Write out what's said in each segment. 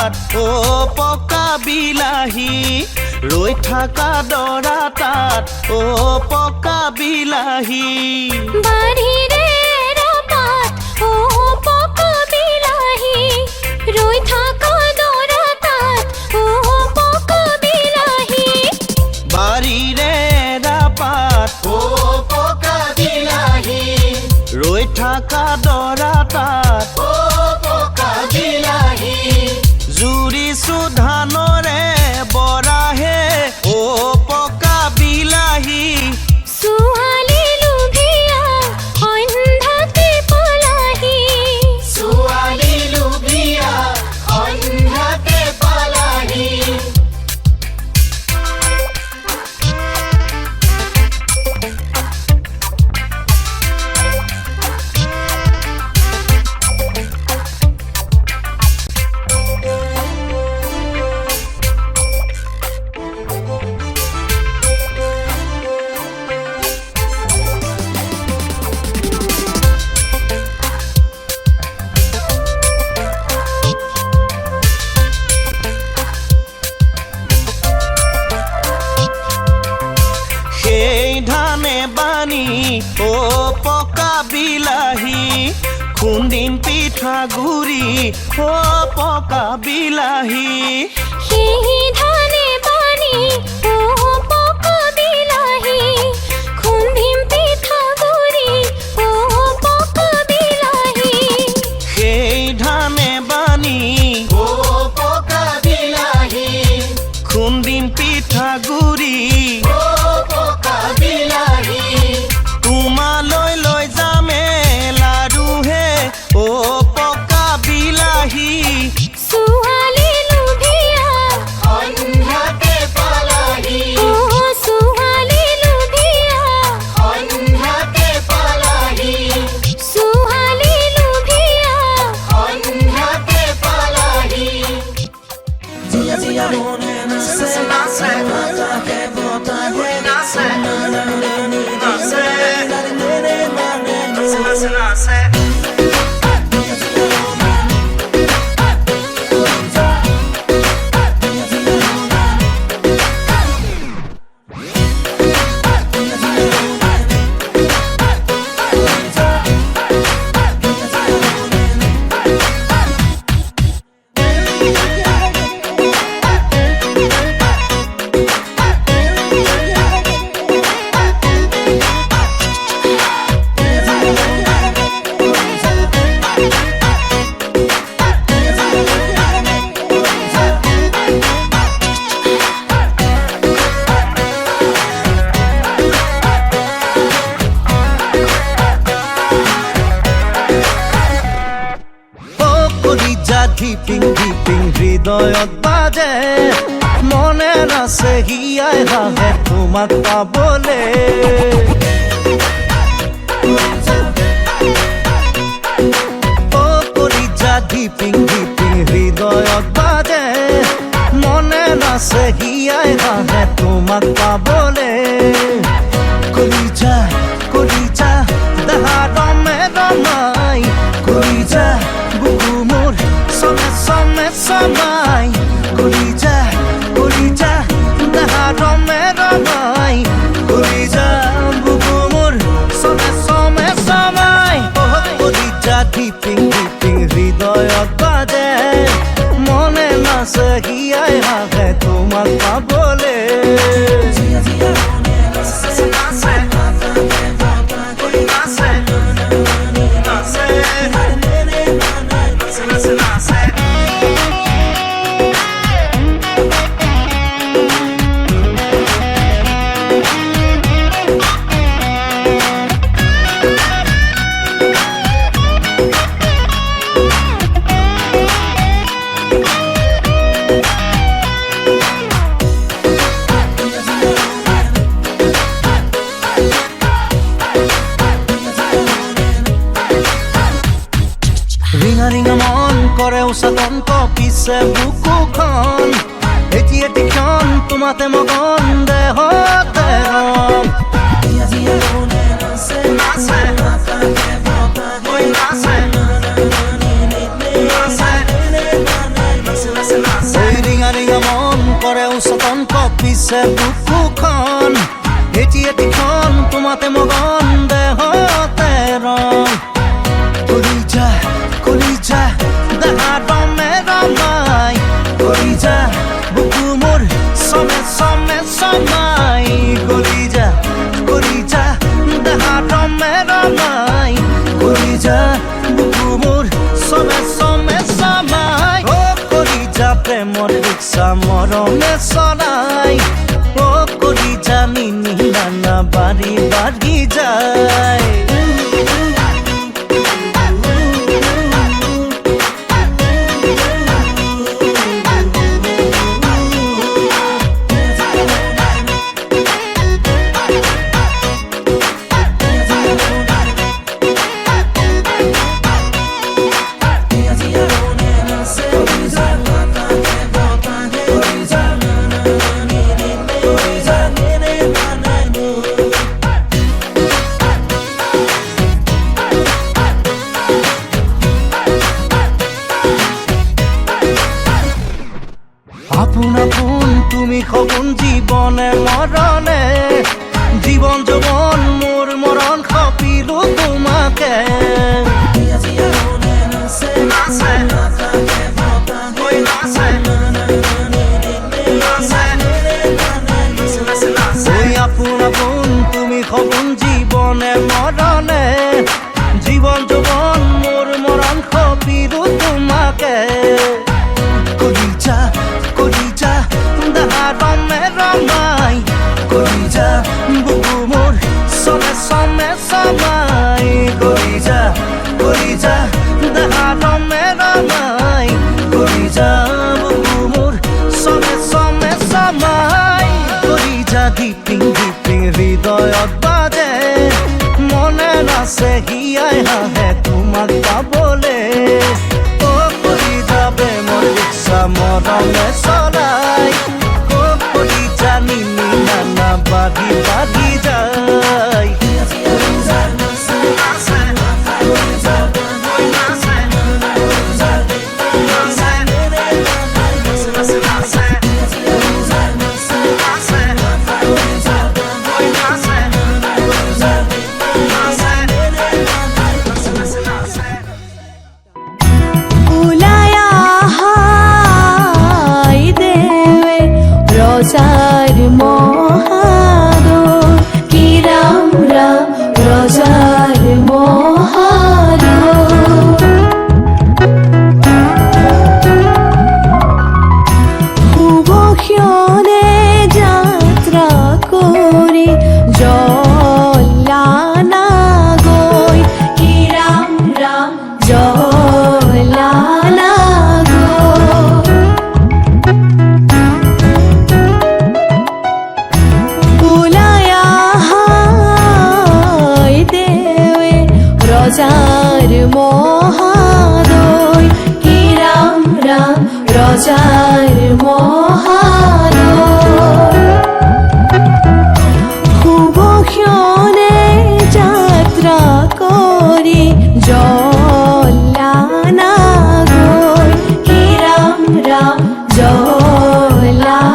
তাত ও পকা বিলাহী ৰৈ থাকা দৰা তাত ও পকা বিলাহী বাৰীৰে ৰাপাত ও পকা বিলাহী ৰৈ থাকা দৰা তাত ও পকা বিলাহী বাৰীৰে ৰাপাত ও পকা বিলাহী ৰৈ থাকা দৰা তাত ও পকা বিলাহী জুৰিছো ধানৰে বৰাহে ও পকা বিলাহী ছোৱালী লোভিয়া সন্ধ্যাতে পলাহি ছোৱালী লোভিয়া সন্ধ্যাতে পালাহি সেই ধানে বানি ও পকা বিলাহী খুন্দিম পিঠাগুৰি ও পকা বিলাহী সেই ধানে বানি ও পকা বিলাহী খুন্দিম পিঠাগুৰি ও পকা বিলাহী সেই ধানে বানি ও পকা বিলাহী খুন্দিম পিঠাগুৰি ও পকা বিলাহী তোমালৈ লৈ যামে লাৰু হে ও পকা বিলাহী ছোৱালী লোভিয়া সন্ধ্যাতে পালাহি ও ছোৱালী লোভিয়া সন্ধ্যাতে পালাহি ছোৱালী লোভিয়া সন্ধ্যাতে পালাহি ধিপিং ধিপিং হৃদয়ত বাজে মনে নাচে হিয়াই হাহে তোমাক পাবলে ও কলিজা ধিপিং ধিপিং হৃদয়ত বাজে মনে নাচে হিয়াই হাহে তোমাক পাবলে কলিজা কলিজা দেহা ৰমে ৰমাই কলিজা বুকু মোৰ সমে সমে সমাই কলিজা কলিজা দেহা ৰমে ৰমাই কলিজা বুকু মোৰ সমে সমে সমাই কলিজা ধিপিং ধিপিং হৃদয়ত বাজে মনে নাচে হিয়াই হাহে তোমাক পাবলে ৰিঙা মন কৰে উচতন্ত পিছে বুকুখন এটি ক্ষণ তোমাতে মগন দেহতে ৰং পিছে বুকুখন এটি এটিখন তোমাতে মগন দেহতে ৰং কলিজা দেহা ৰমে ৰমাই কলিজা বুকু মোৰ চমে চমাই কলিজা দেহা ৰমে ৰমাই কলিজা বুকু মোৰ চমে চমাই অ কলিজা প্ৰেমৰ ৰিক্সা মৰমে চলাই অ কলিজা নিনি নানা বাঢ়ি যায় আপোন তুমি সপোন জীৱনে মৰণে জীৱন যৌৱন মোৰ মৰণ সপিলো তোমাকে আপোন তুমি সপোন জীৱনে মৰণে জীৱন যৌৱন মোৰ মৰণ সপিলো তোমাকে কলিজা দেহা ৰমে ৰমাই কলিজা বুকু মোৰ চমে চমাই কলিজা দেহা ৰমে ৰমাই কলিজা বুকু মোৰ চমে চমাই কলিজা দিপিং হৃদয়ত বাজে মনে নাচে হিয়াই হাঁহে তোমাক পাবলে অ কলিজা প্ৰেমৰ ৰিক্সা মৰমে চলাই অ কলিজা নিনি নানা বাঢ়ি যায় রোজার মহাদর কি রাম রোজার মহাদর শুভক্ষণে যাত্রা করে জলানা গৈ কি রাম জলানা রোজার মহাদয় কি রাম রোজার মহাদয় শুভক্ষণে যাত্রা করে জলানা গৈ কি রাম জলানা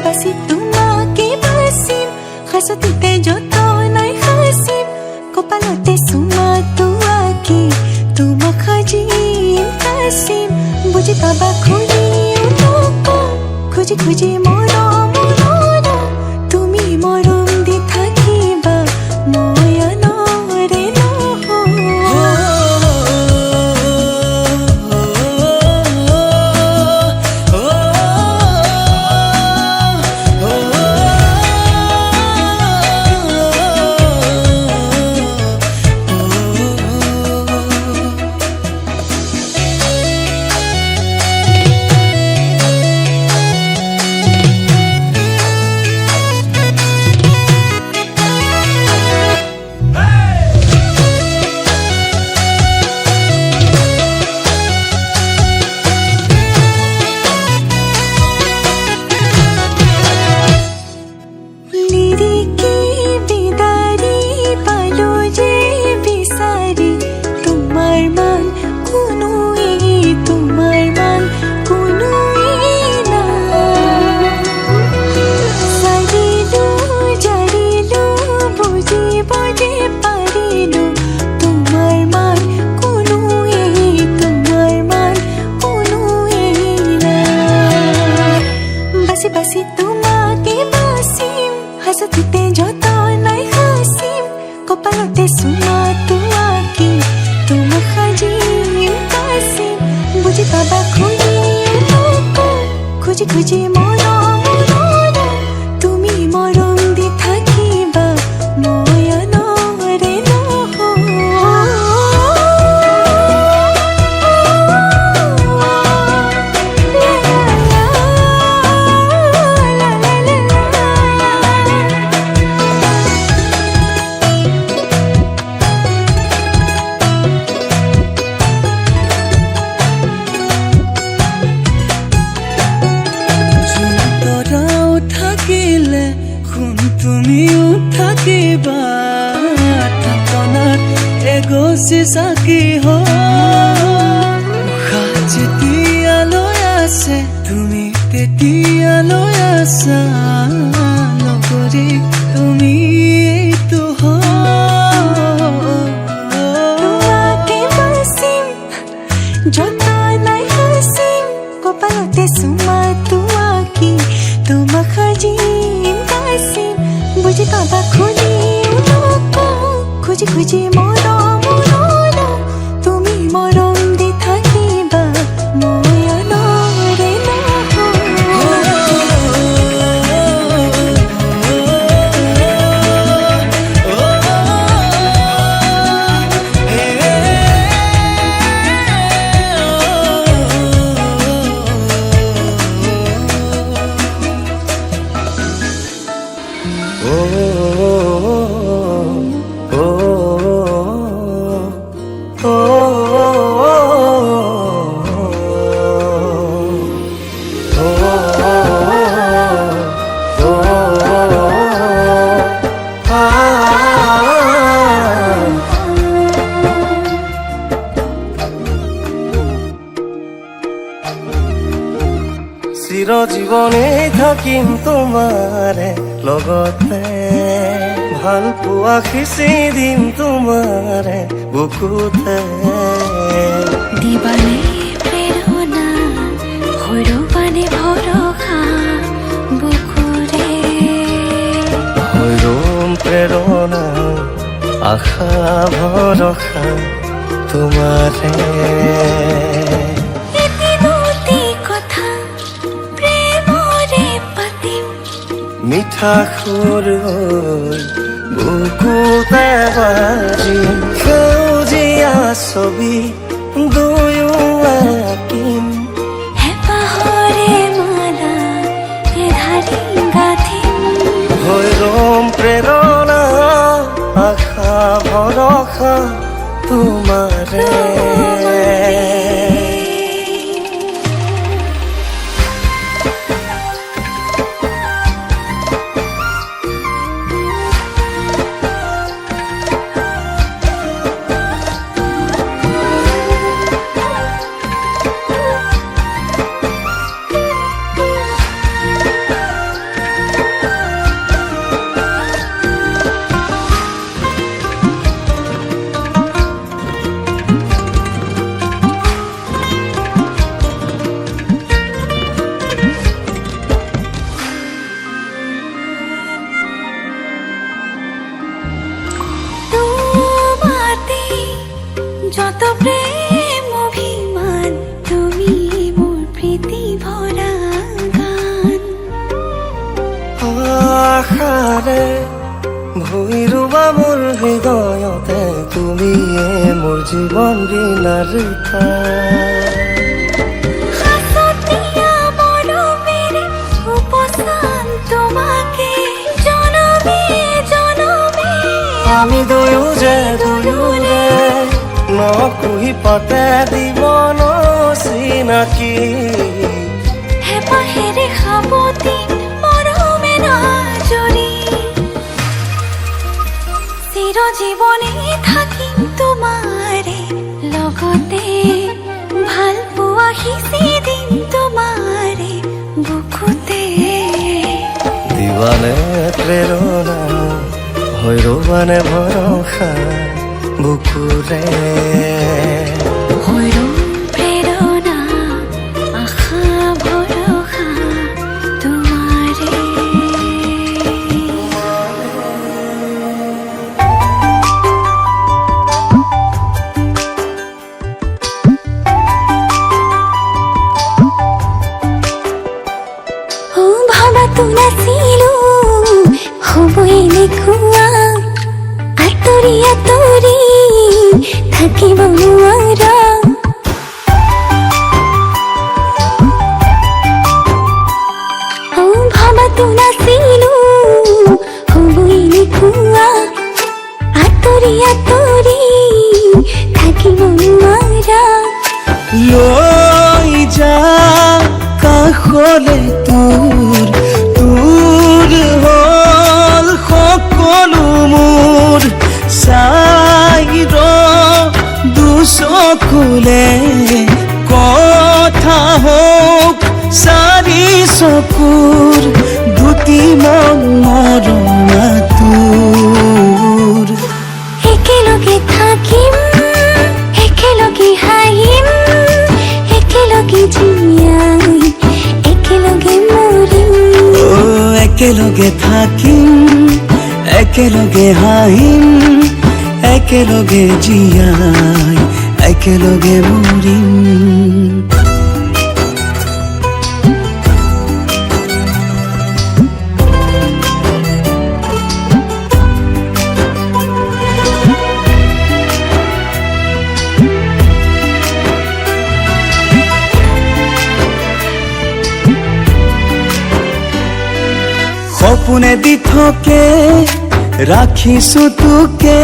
বাসি তোমাকে খুঁজি মৰম তুমি মৰম দি থাকিবা নয়নৰে বাসি তোমাকে বাসিম হাসতিতে যতনাই হাসিম কপালতে সুমা তোমাকে তোমাক সাজিম কাছিম বুজি পাবা খুঁজি খুঁজি মৰম তুমি মৰম দি থাকিবা নয়নৰে তুমিও থাকিবা থাপনাত এগছি চাকি উশাহ যেতিয়ালৈ আছে তুমি তেতিয়ালৈ আছা লগৰী তুমি এইটো তোমাকে বাসিম যতনাই হাসিম কপালতে সুমা তোমাকে তোমাক সাজিম কাছিম বুজি পাবা খুঁজি খুঁজি মৰম তুমি মৰম দি থাকিবা নয়নৰে চিৰজীৱনে থাকিম তোমাৰে লগতে ভাল পোৱা সিঁচি দিম তোমাৰে বুকুতে দিবানে প্ৰেৰণা সৰুবানে ভৰসা বুকুৰে হৈৰম প্ৰেৰণা আশা ভৰসা তোমাৰে মিঠা সুৰ বুকুতে বাজিম সেউজীয়া ছবি দুয়ো আঁকিম হেঁপাহৰে মালা এধাৰি গাঁঠিম হৈৰম প্ৰেৰণা আশা ভৰসা তোমাৰে মোৰ হৃদয়তে তুমিয়ে মোৰ জীৱন দিনাৰ হাসতিয়া মরমের উপসান তোমাকে জনমে জনমে আমি দুয়োৰে নকুহি পাতে জীৱন চিনাকি হেপাহেৰে সাবতি মৰমে নাজৰি চিৰজীৱনে থাকিম তোমাৰে লগতে ভাল পোৱা সিঁচি দিম তোমাৰে বুকুতে দিৱানে প্ৰেৰণা হৈ ৰবানে ভৰসা বুকুৰে হৈৰম প্ৰেৰণা আশা ভৰসা তোমাৰে ভাবাতো নাছিলো হ'বই এনেকুৱা আঁতৰি আঁতৰি থাকিব নোৱাৰা ভাবাতো নাছিলো হ'বই এনেকুৱা আঁতৰি আঁতৰি থাকিব নোৱাৰা লৈ যা কাষলে তোৰ হ'ল সকলো মোৰ চাই দুচকুলে কথা হওক চাৰি চকুৰ দুটি মৰমা তোৰ একেলগে থাকিম একেলগে হাঁহিম একেলগে জীয়াই একেলগে মৰিম একেলগে থাকিম একেলগে হাঁহিম একেলগে জীয়াই একেলগে মৰিম সপোনে দি থাকে ৰাখিছো তোকে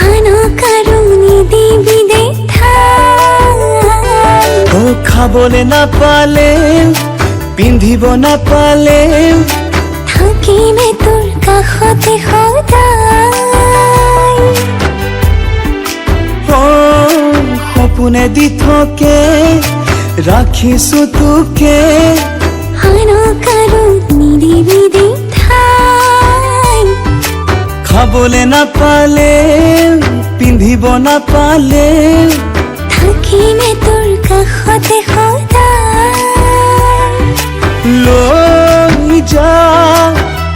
আনক আৰু নিদিবি দেখা ও খাবলে নাপালে পিন্ধিব নাপালে থাকিমে তোৰ কাষতে সদায় ও সপোনে দি থাকে ৰাখিছো তোকে আনক আৰু নিদিবি দেখা খাবলে নাপালে পিন্ধিব নাপালে থাকিমে তোৰ কাষতে সদায় লৈ যা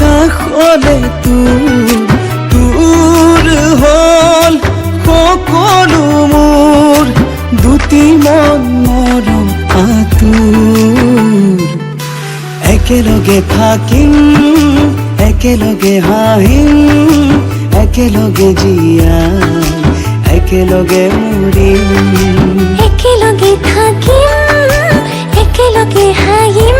কাষলে তোৰ হ'ল সকলো মোৰ দুটি মৰম আতুৰ একেলগে থাকিম একেলগে হাঁহিম একেলগে জীয়াই একেলগে মৰিম একেলগে থাকিম একেলগে হাঁহিম